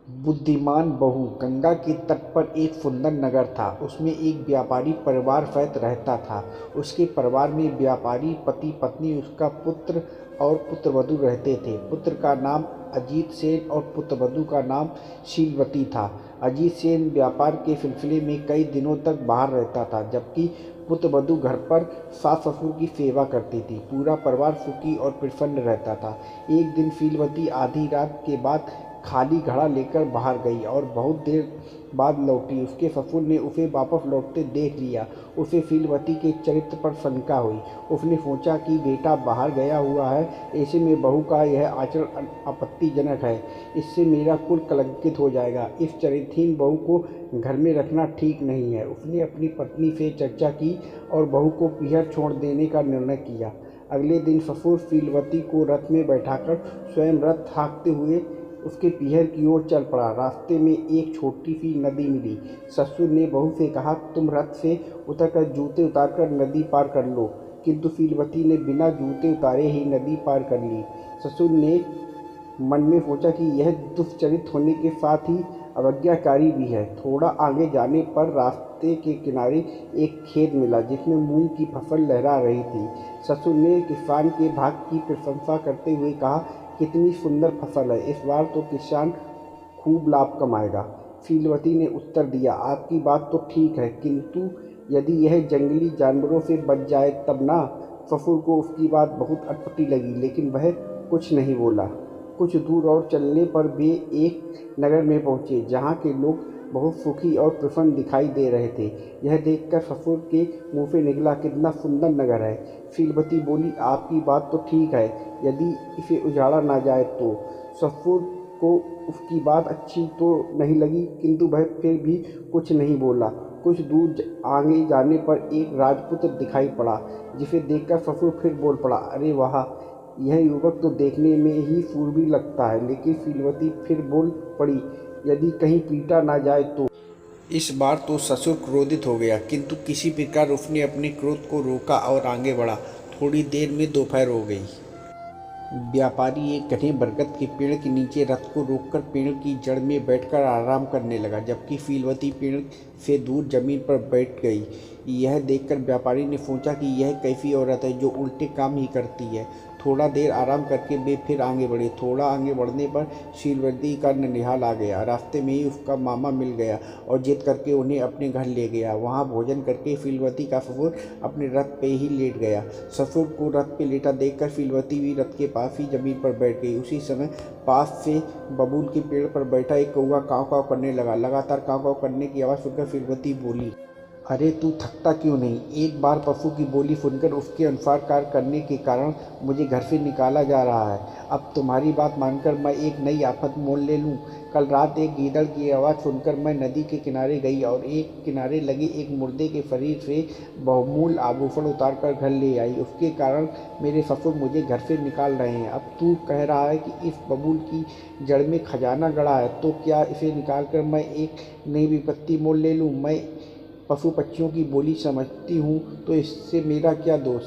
बुद्धिमान बहू। गंगा के तट पर एक सुंदर नगर था। उसमें एक व्यापारी परिवार सहित रहता था। उसके परिवार में व्यापारी पति पत्नी, उसका पुत्र और पुत्रवधू रहते थे। पुत्र का नाम अजीत सेन और पुत्रवधू का नाम शीलवती था। अजीत सेन व्यापार के सिलसिले में कई दिनों तक बाहर रहता था, जबकि पुत्रवधू घर पर सास ससुर की सेवा करती थी। पूरा परिवार सुखी और प्रसन्न रहता था। एक दिन शीलवती आधी रात के बाद खाली घड़ा लेकर बाहर गई और बहुत देर बाद लौटी। उसके ससुर ने उसे वापस लौटते देख लिया। उसे शीलवती के चरित्र पर शंका हुई। उसने सोचा कि बेटा बाहर गया हुआ है, ऐसे में बहू का यह आचरण आपत्तिजनक है। इससे मेरा कुल कलंकित हो जाएगा। इस चरित्रहीन बहू को घर में रखना ठीक नहीं है। उसने अपनी पत्नी से चर्चा की और बहू को पीहर छोड़ देने का निर्णय किया। अगले दिन ससुर शीलवती को रथ में बैठाकर स्वयं रथ हाँकते हुए उसके पीहर की ओर चल पड़ा। रास्ते में एक छोटी सी नदी मिली। ससुर ने बहू से कहा, तुम रथ से उतरकर जूते उतारकर नदी पार कर लो। किंतु शीलवती ने बिना जूते उतारे ही नदी पार कर ली। ससुर ने मन में सोचा कि यह दुष्चरित होने के साथ ही अवज्ञाकारी भी है। थोड़ा आगे जाने पर रास्ते के किनारे एक खेत मिला, जिसमें मूंग की फसल लहरा रही थी। ससुर ने किसान के भाग्य की प्रशंसा करते हुए कहा, कितनी सुंदर फसल है, इस बार तो किसान खूब लाभ कमाएगा। शीलवती ने उत्तर दिया, आपकी बात तो ठीक है, किंतु यदि यह जंगली जानवरों से बच जाए तब ना। ससुर को उसकी बात बहुत अटपटी लगी, लेकिन वह कुछ नहीं बोला। कुछ दूर और चलने पर वे एक नगर में पहुंचे, जहां के लोग बहुत सुखी और प्रसन्न दिखाई दे रहे थे। यह देखकर ससुर के मुंह से निकला, कितना सुंदर नगर है। शीलवती बोली, आपकी बात तो ठीक है, यदि इसे उजाड़ा ना जाए तो। ससुर को उसकी बात अच्छी तो नहीं लगी, किंतु वह फिर भी कुछ नहीं बोला। कुछ दूर आगे जाने पर एक राजपुत्र दिखाई पड़ा, जिसे देखकर ससुर फिर बोल पड़ा, अरे वाह, यह युवक तो देखने में ही शूरवीर लगता है। लेकिन शीलवती फिर बोल पड़ी, यदि कहीं पीटा ना जाए तो। इस बार तो ससुर क्रोधित हो गया, किंतु किसी प्रकार उसने अपने क्रोध को रोका और आगे बढ़ा। थोड़ी देर में दोपहर हो गई। व्यापारी एक घने बरगद के पेड़ के नीचे रथ को रोककर पेड़ की जड़ में बैठकर आराम करने लगा, जबकि शीलवती पेड़ से दूर जमीन पर बैठ गई। यह देखकर व्यापारी ने सोचा कि यह कैसी औरत है जो उल्टे काम ही करती है। थोड़ा देर आराम करके वे फिर आगे बढ़े। थोड़ा आगे बढ़ने पर शीलवती का ननिहाल आ गया। रास्ते में ही उसका मामा मिल गया और जिद करके उन्हें अपने घर ले गया। वहाँ भोजन करके शीलवती का ससुर अपने रथ पे ही लेट गया। ससुर को रथ पे लेटा देखकर शीलवती भी रथ के पास ही जमीन पर बैठ गई। उसी समय पास से बबूल के पेड़ पर बैठा एक कौवा काँव काँव करने लगा। लगातार काँव काँव करने की आवाज़ सुनकर शीलवती बोली, अरे तू थकता क्यों नहीं? एक बार पशु की बोली सुनकर उसके अनुसार कार्य करने के कारण मुझे घर से निकाला जा रहा है। अब तुम्हारी बात मानकर मैं एक नई आफत मोल ले लूँ। कल रात एक गीदड़ की आवाज़ सुनकर मैं नदी के किनारे गई और एक किनारे लगे एक मुर्दे के शरीर से बहुमूल्य आभूषण उतार कर घर ले आई। उसके कारण मेरे ससुर मुझे घर से निकाल रहे हैं। अब तू कह रहा है कि इस बबूल की जड़ में खजाना गड़ा है, तो क्या इसे निकाल कर मैं एक नई विपत्ति मोल ले लूँ? मैं पशु पक्षियों की बोली समझती हूँ, तो इससे मेरा क्या दोष?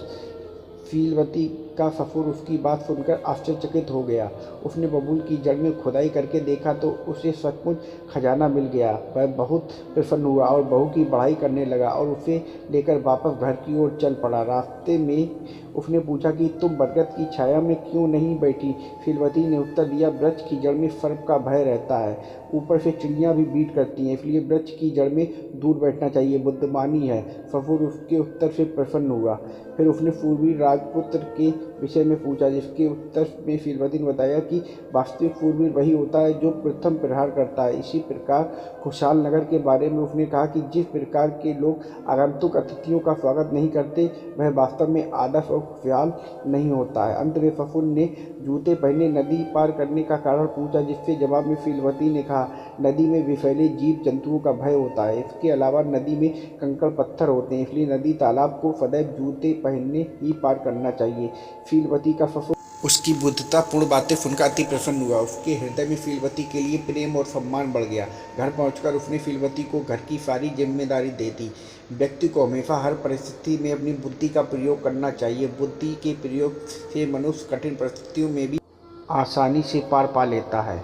शीलवती का ससुर उसकी बात सुनकर आश्चर्यचकित हो गया। उसने बबूल की जड़ में खुदाई करके देखा तो उसे सचमुच खजाना मिल गया। वह बहुत प्रसन्न हुआ और बहू की बढ़ाई करने लगा और उसे लेकर वापस घर की ओर चल पड़ा। रास्ते में उसने पूछा कि तुम बरगद की छाया में क्यों नहीं बैठी? शीलवती ने उत्तर दिया, वृक्ष की जड़ में सर्प का भय रहता है, ऊपर से चिड़ियाँ भी बीट करती हैं, इसलिए वृक्ष की जड़ में दूर बैठना चाहिए। बुद्धिमानी है। ससुर उसके उत्तर से प्रसन्न हुआ। फिर उसने शूरवीर राजपुत्र के विषय में पूछा, जिसके उत्तर में शीलवती ने बताया कि वास्तविक शूरवीर वही होता है जो प्रथम प्रहार करता है। इसी प्रकार खुशहाल नगर के बारे में उसने कहा कि जिस प्रकार के लोग आगंतुक अतिथियों का स्वागत नहीं करते, वह वास्तव में आदर्श और खुशहाल नहीं होता है। अंत में ससुर ने जूते पहने नदी पार करने का कारण पूछा, जिसके जवाब में शीलवती ने कहा, नदी में विषैले जीव जंतुओं का भय होता है। इसके अलावा नदी में कंकड़ पत्थर होते हैं, इसलिए नदी तालाब को सदैव जूते पहनने ही पार करना चाहिए। शीलवती का ससुर उसकी बुद्धतापूर्ण बातें सुनकर अति प्रसन्न हुआ। उसके हृदय में शीलवती के लिए प्रेम और सम्मान बढ़ गया। घर पहुंचकर उसने शीलवती को घर की सारी जिम्मेदारी दे दी। व्यक्ति को हमेशा हर परिस्थिति में अपनी बुद्धि का प्रयोग करना चाहिए। बुद्धि के प्रयोग से मनुष्य कठिन परिस्थितियों में भी आसानी से पार पा लेता है।